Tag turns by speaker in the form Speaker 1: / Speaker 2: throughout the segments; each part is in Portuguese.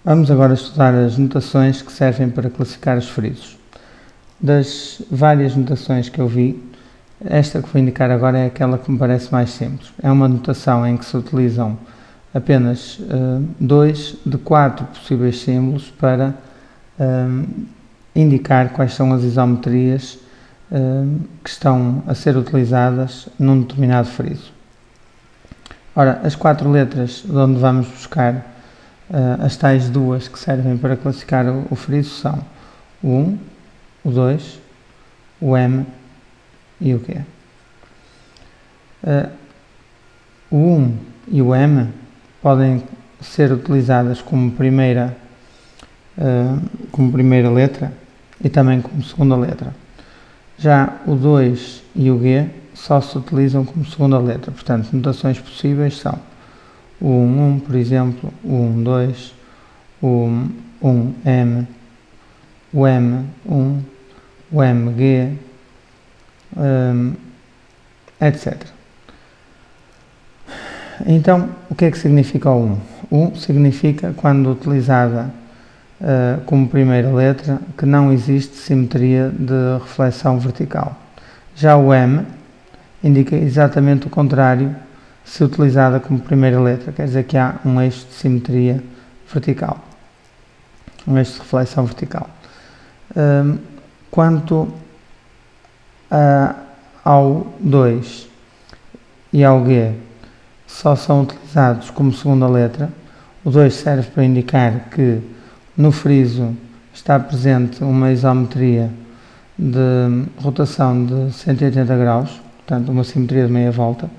Speaker 1: Vamos agora estudar as notações que servem para classificar os frisos. Das várias notações que eu vi, esta que vou indicar agora é aquela que me parece mais simples. É uma notação em que se utilizam apenas 2 de 4 possíveis símbolos para indicar quais são as isometrias que estão a ser utilizadas num determinado friso. Ora, as 4 letras de onde vamos buscar as tais duas que servem para classificar o friso são o 1, o 2, o M e o Q. O 1 e o M podem ser utilizadas como primeira letra e também como segunda letra. Já o 2 e o G só se utilizam como segunda letra, portanto, notações possíveis são o 1, por exemplo, o 1, 2, o 1, M, o M, 1, o M, G, etc. Então, o que é que significa o 1? 1 significa, quando utilizada como primeira letra, que não existe simetria de reflexão vertical. Já o M indica exatamente o contrário se utilizada como primeira letra, quer dizer que há um eixo de simetria vertical, um eixo de reflexão vertical. Quanto ao 2 e ao G, só são utilizados como segunda letra. O 2 serve para indicar que no friso está presente uma isometria de rotação de 180 graus, portanto uma simetria de meia volta,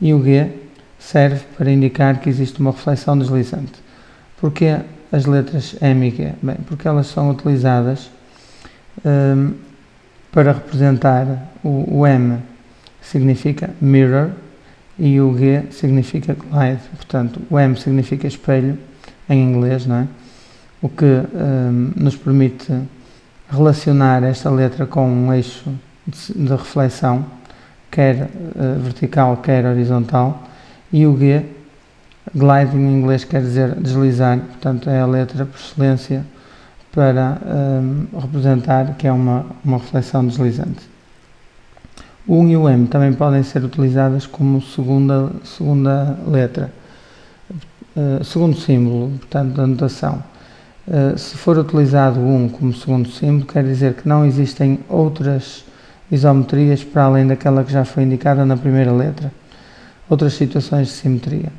Speaker 1: e o G serve para indicar que existe uma reflexão deslizante. Porquê as letras M e G? Bem, porque elas são utilizadas para representar o M significa mirror e o G significa glide. Portanto, o M significa espelho em inglês, não é? O que nos permite relacionar esta letra com um eixo de reflexão, quer vertical, quer horizontal, e o G, glide em inglês quer dizer deslizar, portanto é a letra por excelência para representar que é uma reflexão deslizante. O 1 e o M também podem ser utilizadas como segunda letra, segundo símbolo, portanto, da notação. Se for utilizado o 1 como segundo símbolo, quer dizer que não existem outras isometrias para além daquela que já foi indicada na primeira letra, outras situações de simetria.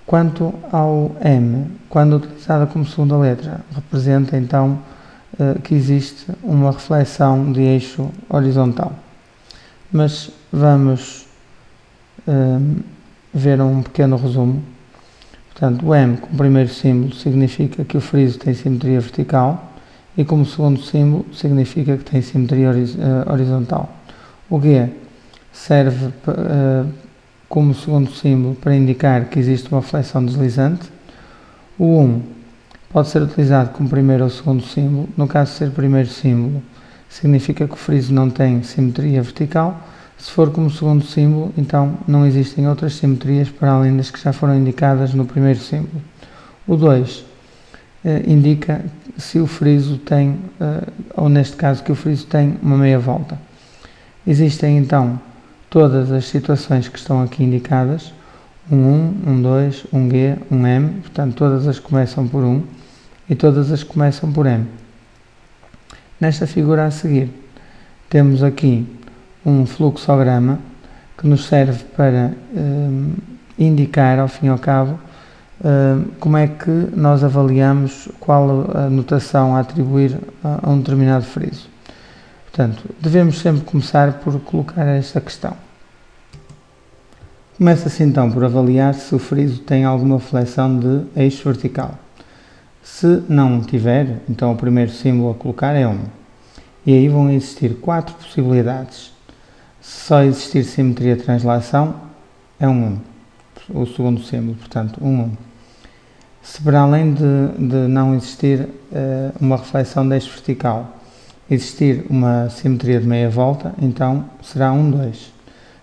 Speaker 1: Quanto ao M, quando utilizada como segunda letra, representa então que existe uma reflexão de eixo horizontal. Mas vamos ver um pequeno resumo. Portanto, o M como primeiro símbolo significa que o friso tem simetria vertical e como segundo símbolo significa que tem simetria horizontal. O G serve como segundo símbolo para indicar que existe uma reflexão deslizante. O 1 pode ser utilizado como primeiro ou segundo símbolo. No caso de ser primeiro símbolo, significa que o friso não tem simetria vertical. Se for como segundo símbolo, então não existem outras simetrias para além das que já foram indicadas no primeiro símbolo. O 2 indica se o friso tem, ou neste caso que o friso tem uma meia volta. Existem então todas as situações que estão aqui indicadas, um 1, um 2, um G, um M, portanto todas as que começam por 1 e todas as que começam por M. Nesta figura a seguir temos aqui um fluxograma que nos serve para indicar, ao fim e ao cabo, como é que nós avaliamos qual a notação a atribuir a um determinado friso. Portanto, devemos sempre começar por colocar esta questão. Começa-se então por avaliar se o friso tem alguma flexão de eixo vertical. Se não tiver, então o primeiro símbolo a colocar é 1. E aí vão existir 4 possibilidades. Se só existir simetria de translação, é um 1. O segundo símbolo, portanto, 1. Se para além de não existir uma reflexão de eixo vertical, existir uma simetria de meia volta, então será 1, 2.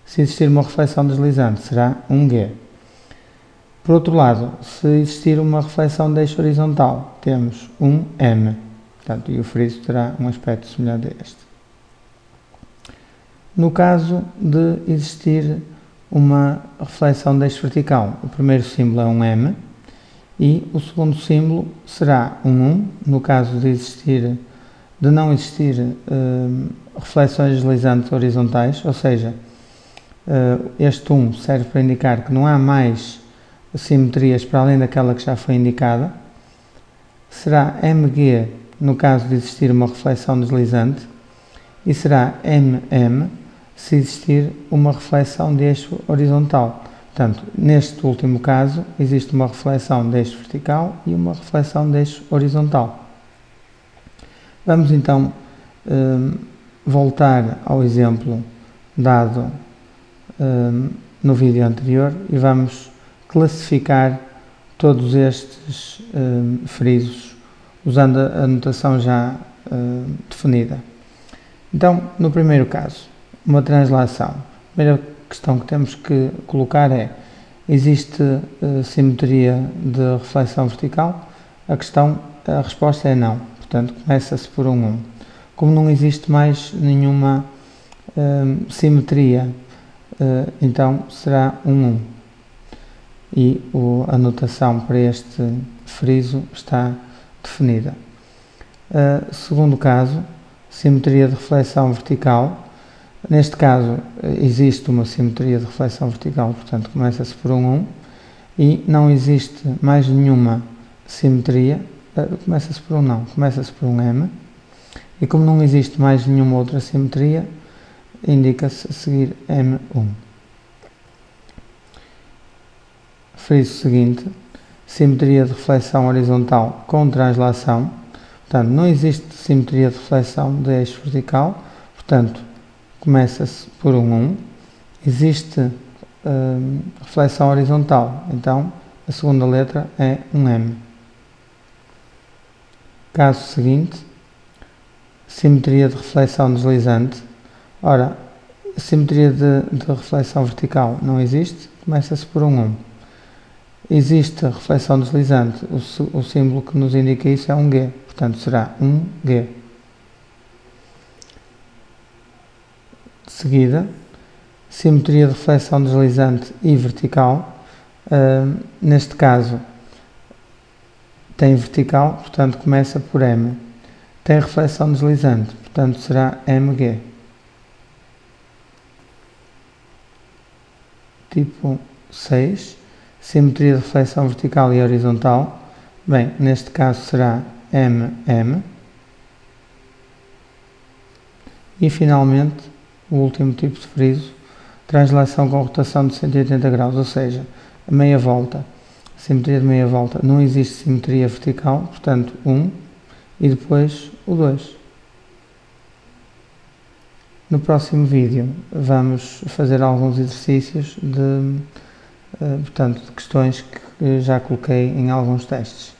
Speaker 1: Se existir uma reflexão deslizante, será 1G. Por outro lado, se existir uma reflexão de eixo horizontal, temos um M, portanto, e o friso terá um aspecto semelhante a este. No caso de existir uma reflexão de eixo vertical, o primeiro símbolo é um M e o segundo símbolo será um 1, no caso de não existir reflexões deslizantes horizontais, ou seja, este 1 serve para indicar que não há mais simetrias para além daquela que já foi indicada. Será MG no caso de existir uma reflexão deslizante e será MM se existir uma reflexão de eixo horizontal. Portanto, neste último caso, existe uma reflexão de eixo vertical e uma reflexão de eixo horizontal. Vamos então voltar ao exemplo dado no vídeo anterior e vamos classificar todos estes frisos usando a notação já definida. Então, no primeiro caso, uma translação. A primeira questão que temos que colocar é: existe simetria de reflexão vertical? A resposta é não. Portanto, começa-se por um 1. Como não existe mais nenhuma simetria, então será um 1. E a notação para este friso está definida. Segundo caso, simetria de reflexão vertical. Neste caso, existe uma simetria de reflexão vertical, portanto, começa-se por um 1 e não existe mais nenhuma simetria, começa-se por um não, começa-se por um M, e como não existe mais nenhuma outra simetria, indica-se a seguir M1. Friso seguinte, simetria de reflexão horizontal com translação. Portanto, não existe simetria de reflexão de eixo vertical, portanto, começa-se por um 1. Existe reflexão horizontal, então a segunda letra é um M. Caso seguinte, simetria de reflexão deslizante. Ora, a simetria de reflexão vertical não existe, começa-se por um 1. Existe reflexão deslizante, o símbolo que nos indica isso é um G, portanto será um G. De seguida, simetria de reflexão deslizante e vertical. Neste caso, tem vertical, portanto começa por M. Tem reflexão deslizante, portanto será MG. Tipo 6. Simetria de reflexão vertical e horizontal. Bem, neste caso será MM. E finalmente, o último tipo de friso, translação com rotação de 180 graus, ou seja, a meia volta. Simetria de meia volta, não existe simetria vertical, portanto 1 e depois o 2. No próximo vídeo vamos fazer alguns exercícios de questões que já coloquei em alguns testes.